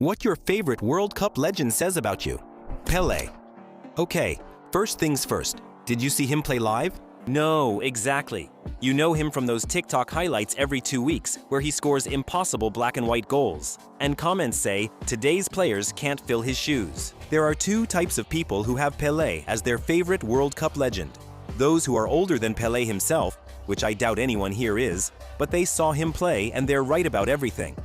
What your favorite World Cup legend says about you. Pelé. Okay, first things first. Did you see him play live? No, exactly. You know him from those TikTok highlights every 2 weeks where he scores impossible black and white goals. And comments say, today's players can't fill his shoes. There are two types of people who have Pelé as their favorite World Cup legend. Those who are older than Pelé himself, which I doubt anyone here is, but they saw him play and they're right about everything.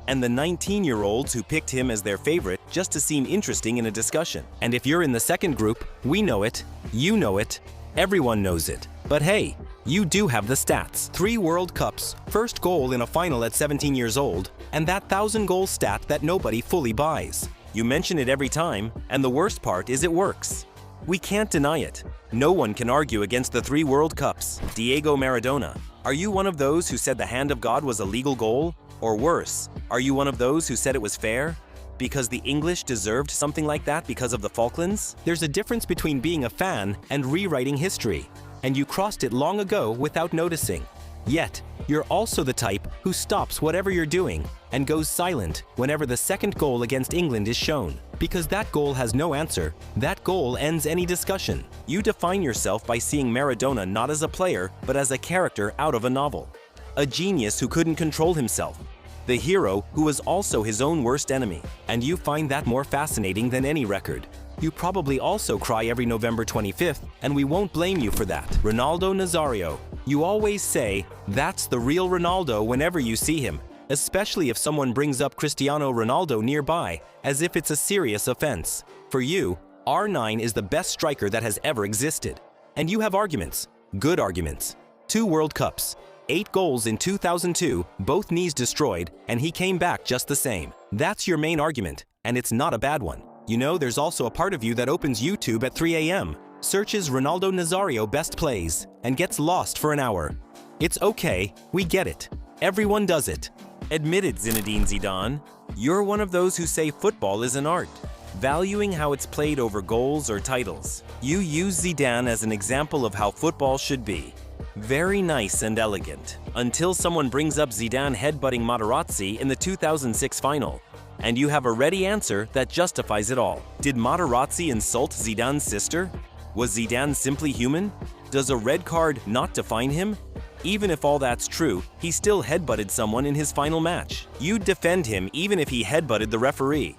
And the 19-year-olds who picked him as their favorite just to seem interesting in a discussion. And if you're in the second group, we know it, you know it, everyone knows it. But hey, you do have the stats. 3 World Cups, first goal in a final at 17 years old, and that 1,000-goal stat that nobody fully buys. You mention it every time, and the worst part is it works. We can't deny it. No one can argue against the 3 World Cups. Diego Maradona. Are you one of those who said the hand of God was a legal goal? Or worse, are you one of those who said it was fair? Because the English deserved something like that because of the Falklands? There's a difference between being a fan and rewriting history, and you crossed it long ago without noticing. Yet, you're also the type who stops whatever you're doing and goes silent whenever the second goal against England is shown. Because that goal has no answer, that goal ends any discussion. You define yourself by seeing Maradona not as a player, but as a character out of a novel. A genius who couldn't control himself. The hero who was also his own worst enemy. And you find that more fascinating than any record. You probably also cry every November 25th, and we won't blame you for that. Ronaldo Nazario. You always say, that's the real Ronaldo whenever you see him, especially if someone brings up Cristiano Ronaldo nearby, as if it's a serious offense. For you, R9 is the best striker that has ever existed. And you have arguments. Good arguments. 2 World Cups. 8 goals in 2002, both knees destroyed, and he came back just the same. That's your main argument, and it's not a bad one. You know, there's also a part of you that opens YouTube at 3 a.m., searches Ronaldo Nazario best plays, and gets lost for an hour. It's okay, we get it. Everyone does it. Admit it, Zinedine Zidane. You're one of those who say football is an art, valuing how it's played over goals or titles. You use Zidane as an example of how football should be. Very nice and elegant, until someone brings up Zidane headbutting Materazzi in the 2006 final. And you have a ready answer that justifies it all. Did Materazzi insult Zidane's sister? Was Zidane simply human? Does a red card not define him? Even if all that's true, he still headbutted someone in his final match. You'd defend him even if he headbutted the referee.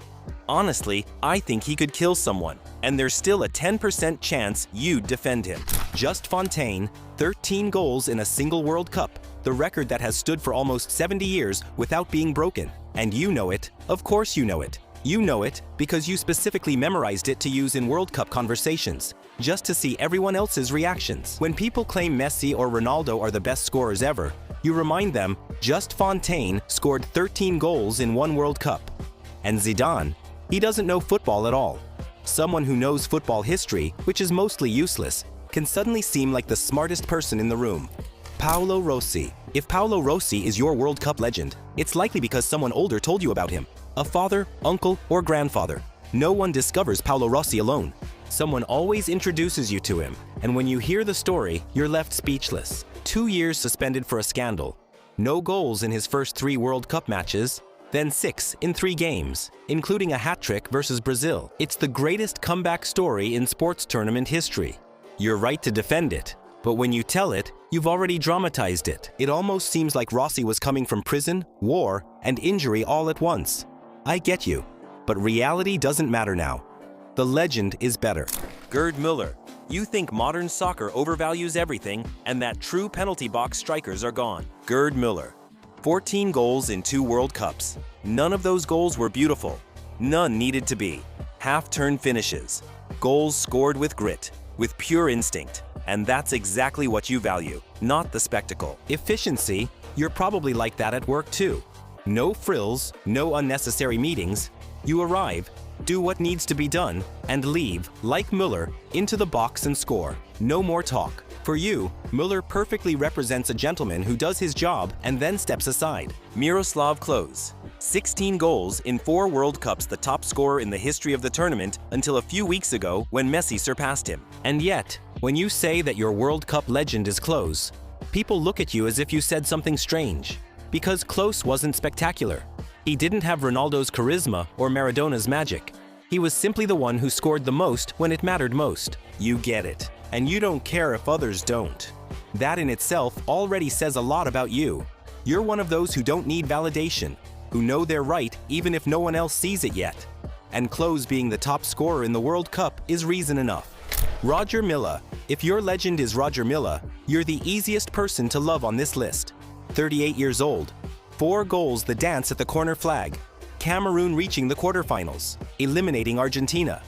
Honestly, I think he could kill someone, and there's still a 10% chance you'd defend him. Just Fontaine, 13 goals in a single World Cup, the record that has stood for almost 70 years without being broken. And you know it. Of course you know it. You know it because you specifically memorized it to use in World Cup conversations, just to see everyone else's reactions. When people claim Messi or Ronaldo are the best scorers ever, you remind them just Fontaine scored 13 goals in 1 World Cup. And Zidane, he doesn't know football at all. Someone who knows football history, which is mostly useless, can suddenly seem like the smartest person in the room. Paolo Rossi. If Paolo Rossi is your World Cup legend, it's likely because someone older told you about him. A father, uncle, or grandfather. No one discovers Paolo Rossi alone. Someone always introduces you to him, and when you hear the story, you're left speechless. 2 years suspended for a scandal. No goals in his first 3 World Cup matches, then 6 in 3 games, including a hat-trick versus Brazil. It's the greatest comeback story in sports tournament history. You're right to defend it, but when you tell it, you've already dramatized it. It almost seems like Rossi was coming from prison, war, and injury all at once. I get you, but reality doesn't matter now. The legend is better. Gerd Müller. You think modern soccer overvalues everything and that true penalty box strikers are gone. Gerd Müller. 14 goals in 2 World Cups. None of those goals were beautiful. None needed to be. Half-turn finishes. Goals scored with grit, with pure instinct. And that's exactly what you value, not the spectacle. Efficiency, you're probably like that at work too. No frills, no unnecessary meetings. You arrive, do what needs to be done, and leave, like Müller, into the box and score. No more talk. For you, Müller perfectly represents a gentleman who does his job and then steps aside. Miroslav Klose. 16 goals in 4 World Cups, the top scorer in the history of the tournament until a few weeks ago when Messi surpassed him. And yet, when you say that your World Cup legend is Klose, people look at you as if you said something strange. Because Klose wasn't spectacular. He didn't have Ronaldo's charisma or Maradona's magic. He was simply the one who scored the most when it mattered most. You get it. And you don't care if others don't. That in itself already says a lot about you. You're one of those who don't need validation, who know they're right even if no one else sees it yet. And Klose being the top scorer in the World Cup is reason enough. Roger Milla. If your legend is Roger Milla, you're the easiest person to love on this list. 38 years old, 4 goals the dance at the corner flag, Cameroon reaching the quarterfinals, eliminating Argentina.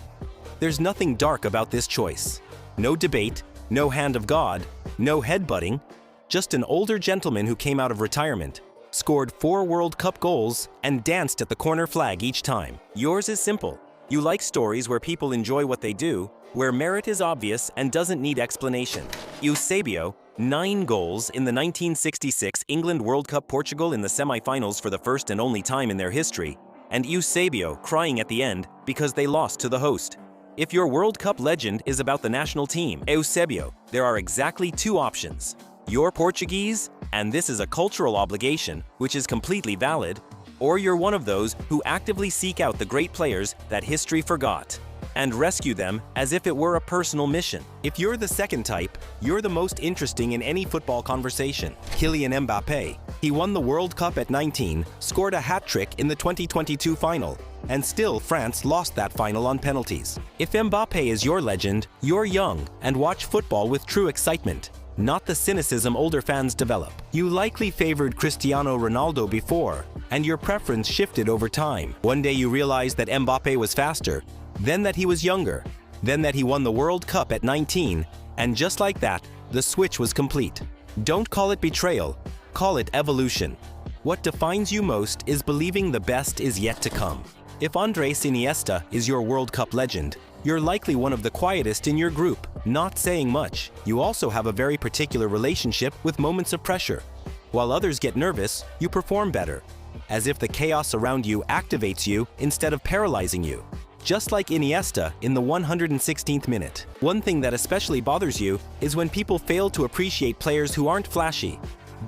There's nothing dark about this choice. No debate, no hand of God, no headbutting, just an older gentleman who came out of retirement, scored 4 World Cup goals, and danced at the corner flag each time. Yours is simple. You like stories where people enjoy what they do, where merit is obvious and doesn't need explanation. Eusebio, 9 goals in the 1966 England World Cup Portugal in the semi-finals for the first and only time in their history, and Eusebio crying at the end because they lost to the host. If your World Cup legend is about the national team, Eusebio, there are exactly 2 options. You're Portuguese, and this is a cultural obligation, which is completely valid, or you're one of those who actively seek out the great players that history forgot and rescue them as if it were a personal mission. If you're the second type, you're the most interesting in any football conversation. Kylian Mbappé. He won the World Cup at 19, scored a hat-trick in the 2022 final, and still France lost that final on penalties. If Mbappé is your legend, you're young and watch football with true excitement, not the cynicism older fans develop. You likely favored Cristiano Ronaldo before, and your preference shifted over time. One day you realized that Mbappé was faster, then that he was younger, then that he won the World Cup at 19, and just like that, the switch was complete. Don't call it betrayal, call it evolution. What defines you most is believing the best is yet to come. If Andres Iniesta is your World Cup legend, you're likely one of the quietest in your group, not saying much. You also have a very particular relationship with moments of pressure. While others get nervous, you perform better, as if the chaos around you activates you instead of paralyzing you. Just like Iniesta in the 116th minute. One thing that especially bothers you is when people fail to appreciate players who aren't flashy,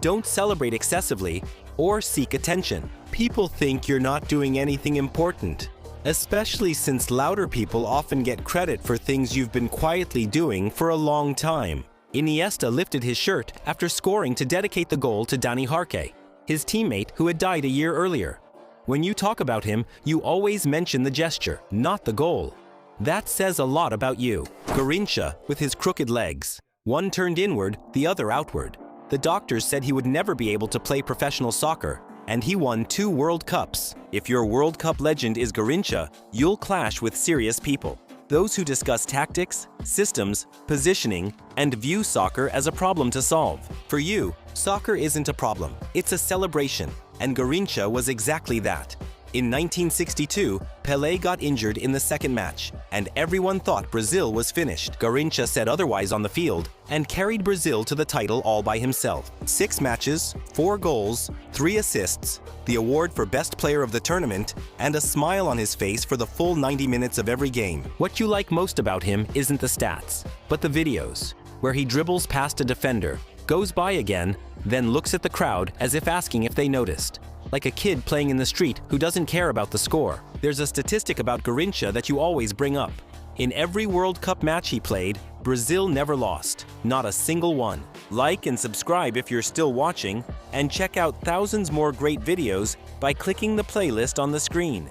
don't celebrate excessively, or seek attention. People think you're not doing anything important, especially since louder people often get credit for things you've been quietly doing for a long time. Iniesta lifted his shirt after scoring to dedicate the goal to Dani Jarque, his teammate who had died a year earlier. When you talk about him, you always mention the gesture, not the goal. That says a lot about you. Garrincha with his crooked legs. One turned inward, the other outward. The doctors said he would never be able to play professional soccer, and he won 2 World Cups. If your World Cup legend is Garrincha, you'll clash with serious people. Those who discuss tactics, systems, positioning, and view soccer as a problem to solve. For you, soccer isn't a problem, it's a celebration. And Garrincha was exactly that. In 1962, Pelé got injured in the second match, and everyone thought Brazil was finished. Garrincha said otherwise on the field, and carried Brazil to the title all by himself. 6 matches, 4 goals, 3 assists, the award for best player of the tournament, and a smile on his face for the full 90 minutes of every game. What you like most about him isn't the stats, but the videos, where he dribbles past a defender, goes by again, then looks at the crowd as if asking if they noticed. Like a kid playing in the street who doesn't care about the score. There's a statistic about Garrincha that you always bring up. In every World Cup match he played, Brazil never lost. Not a single one. Like and subscribe if you're still watching, and check out thousands more great videos by clicking the playlist on the screen.